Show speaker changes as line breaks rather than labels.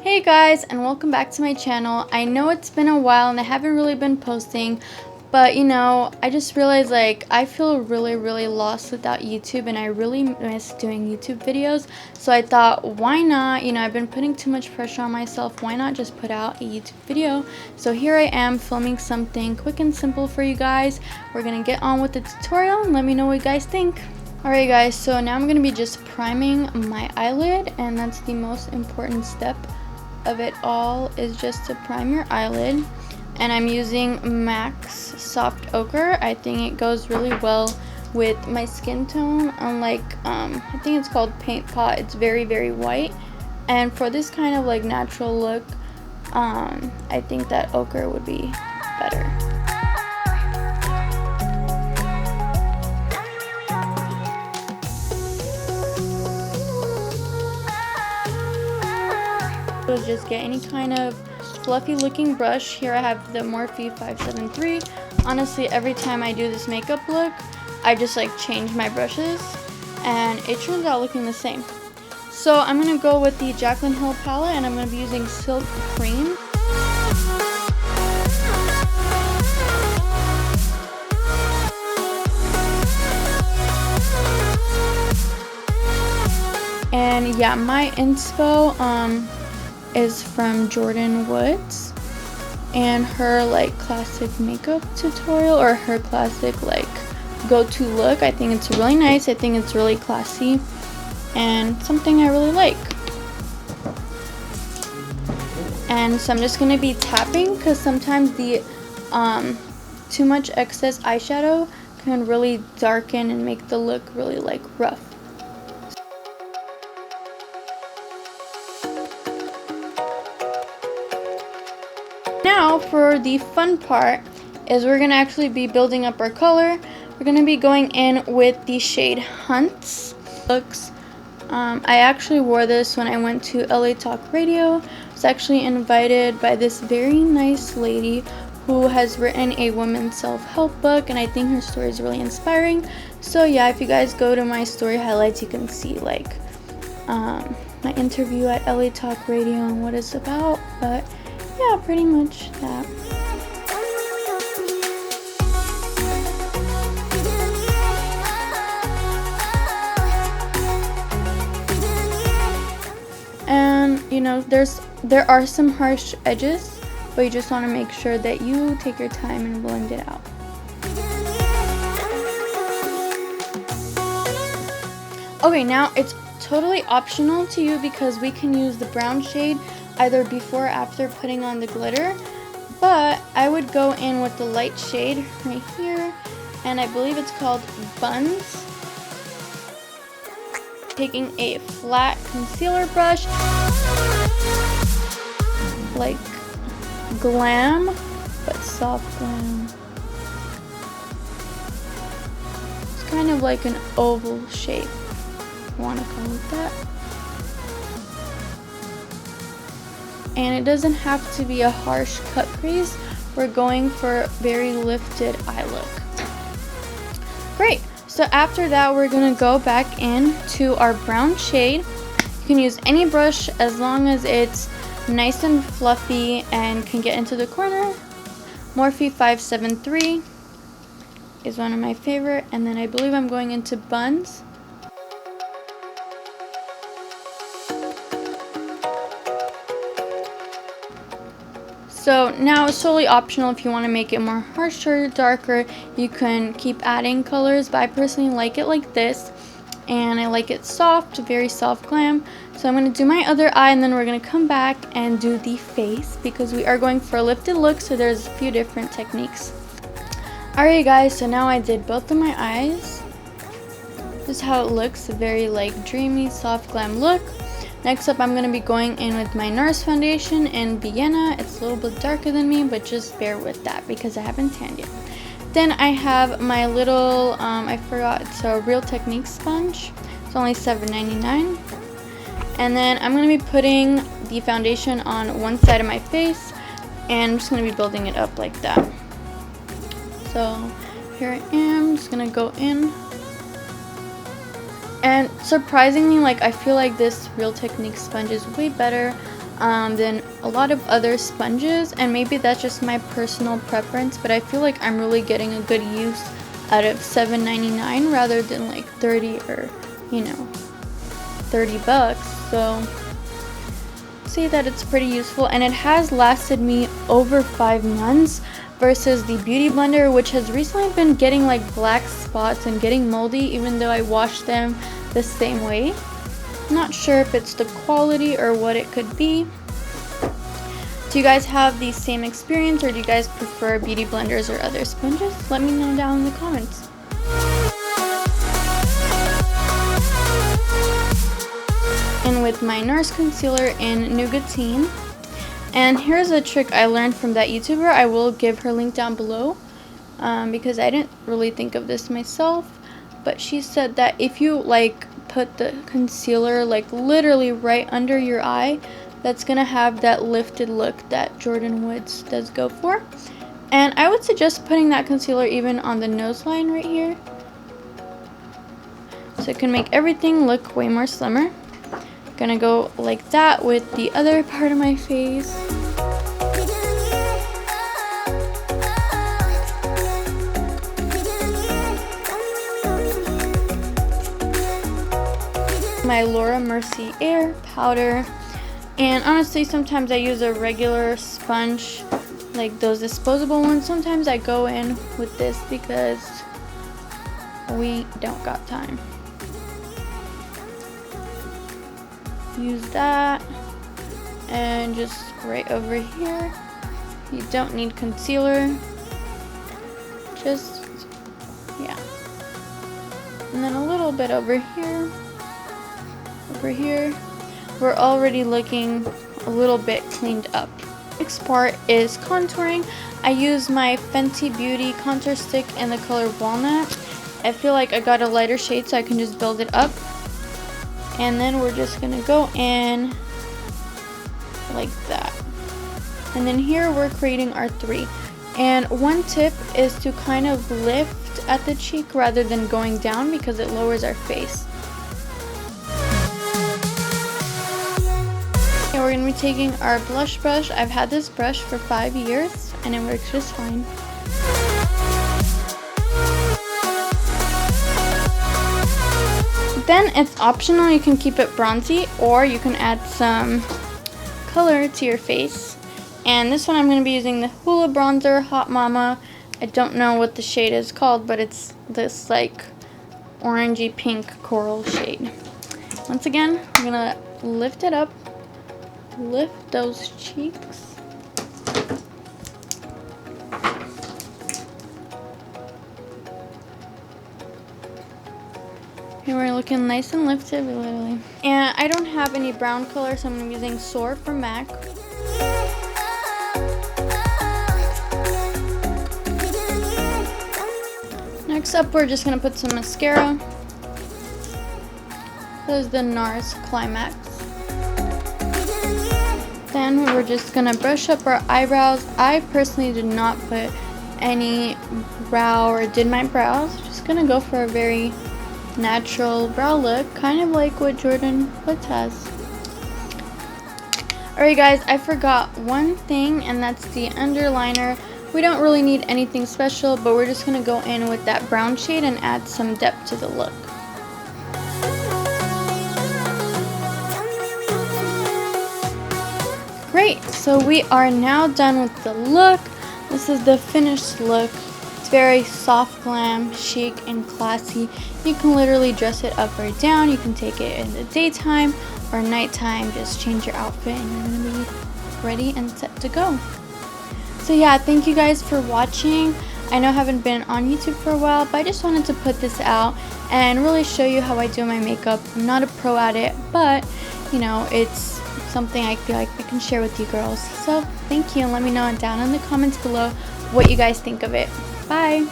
Hey guys, and welcome back to my channel. I know it's been a while and I haven't really been posting, but I just realized I feel really lost without YouTube, and I really miss doing YouTube videos. So I thought, why not? I've been putting too much pressure on myself. Why not just put out a YouTube video? So here I am filming something quick and simple for you guys. We're gonna get on with the tutorial and let me know what you guys think. Alright guys, so now I'm going to be just priming my eyelid, and that's the most important step of it all, is just to prime your eyelid. And I'm using MAC's Soft Ochre. I think it goes really well with my skin tone, unlike, I think it's called Paint Pot. It's very white. And for this kind of natural look, I think that ochre would be better. So just get any kind of fluffy looking brush. Here I have the Morphe 573. Honestly, every time I do this makeup look, I just change my brushes and it turns out looking the same. So I'm going to go with the Jaclyn Hill palette, and I'm going to be using Silk Cream. And yeah, my inspo is from Jordyn Woods and her classic makeup tutorial, or her classic go-to look. I think it's really nice. I think it's really classy and something I really like. And so I'm just gonna be tapping, because sometimes the too much excess eyeshadow can really darken and make the look really rough. Now for the fun part is we're going to actually be building up our color. We're going to be going in with the shade Hunts. Looks. I actually wore this when I went to LA Talk Radio. I was actually invited by this very nice lady who has written a women's self-help book, and I think her story is really inspiring. So yeah, if you guys go to my story highlights, you can see my interview at LA Talk Radio and what it's about. But yeah, pretty much that. And there are some harsh edges, but you just want to make sure that you take your time and blend it out. Okay, now it's totally optional to you, because we can use the brown shade either before or after putting on the glitter, but I would go in with the light shade right here, and I believe it's called Buns. Taking a flat concealer brush, like Glam, but soft Glam. It's kind of like an oval shape, if you want to call it that. And it doesn't have to be a harsh cut crease. We're going for a very lifted eye look. Great. So after that, we're going to go back into our brown shade. You can use any brush as long as it's nice and fluffy and can get into the corner. Morphe 573 is one of my favorite. And then I believe I'm going into Buns. So now it's totally optional. If you want to make it more harsher, darker, you can keep adding colors, but I personally like it like this, and I like it soft, very soft Glam. So I'm going to do my other eye, and then we're going to come back and do the face, because we are going for a lifted look, so there's a few different techniques. Alright guys, so now I did both of my eyes. This is how it looks, a very dreamy, soft Glam look. Next up, I'm going to be going in with my NARS foundation in Vienna. It's a little bit darker than me, but just bear with that because I haven't tanned yet. Then I have my little, I forgot, it's a Real Techniques sponge. It's only $7.99. And then I'm going to be putting the foundation on one side of my face, and I'm just going to be building it up like that. So here I am, just going to go in. And surprisingly, I feel like this Real Techniques sponge is way better than a lot of other sponges, and maybe that's just my personal preference, but I feel like I'm really getting a good use out of $7.99 rather than like 30 or, you know, 30 bucks. So say that it's pretty useful, and it has lasted me over 5 months versus the beauty blender, which has recently been getting like black spots and getting moldy even though I wash them the same way. Not sure if it's the quality or what it could be. Do you guys have the same experience, or do you guys prefer beauty blenders or other sponges? Let me know down in the comments. And with my NARS concealer in Nougatine. And here's a trick I learned from that YouTuber. I will give her link down below because I didn't really think of this myself. But she said that if you like put the concealer like literally right under your eye, that's gonna have that lifted look that Jordyn Woods does go for. And I would suggest putting that concealer even on the nose line right here, so it can make everything look way more slimmer. Gonna go like that with the other part of my face. My Laura Mercier Air powder, and honestly sometimes I use a regular sponge, like those disposable ones. Sometimes I go in with this because we don't got time. Use that, and just right over here. You don't need concealer, just yeah, and then a little bit over here. Over here, we're already looking a little bit cleaned up. Next part is contouring. I use my Fenty Beauty contour stick in the color Walnut. I feel like I got a lighter shade so I can just build it up. And then we're just gonna go in like that. And then here we're creating our 3. And one tip is to kind of lift at the cheek rather than going down because it lowers our face. Okay, we're gonna be taking our blush brush. I've had this brush for 5 years and it works just fine. Then it's optional, you can keep it bronzy or you can add some color to your face. And this one I'm going to be using the Hoola bronzer Hot Mama. I don't know what the shade is called, but it's this like orangey pink coral shade. Once again, I'm going to lift it up, lift those cheeks. And we're looking nice and lifted, literally. And I don't have any brown color, so I'm going to be using Soar from MAC. Next up, we're just going to put some mascara. This is the NARS Climax. Then we're just going to brush up our eyebrows. I personally did not put any brow or did my brows. Just going to go for a very natural brow look, kind of like what Jordyn Woods has. Alright guys, I forgot one thing, and that's the underliner. We don't really need anything special, but we're just going to go in with that brown shade and add some depth to the look. Great, so we are now done with the look. This is the finished look. It's very soft, glam, chic, and classy. You can literally dress it up or down. You can take it in the daytime or nighttime. Just change your outfit and you're going to be ready and set to go. So yeah, thank you guys for watching. I know I haven't been on YouTube for a while, but I just wanted to put this out and really show you how I do my makeup. I'm not a pro at it, but you know, it's something I feel like I can share with you girls. So thank you, and let me know down in the comments below what you guys think of it. Bye!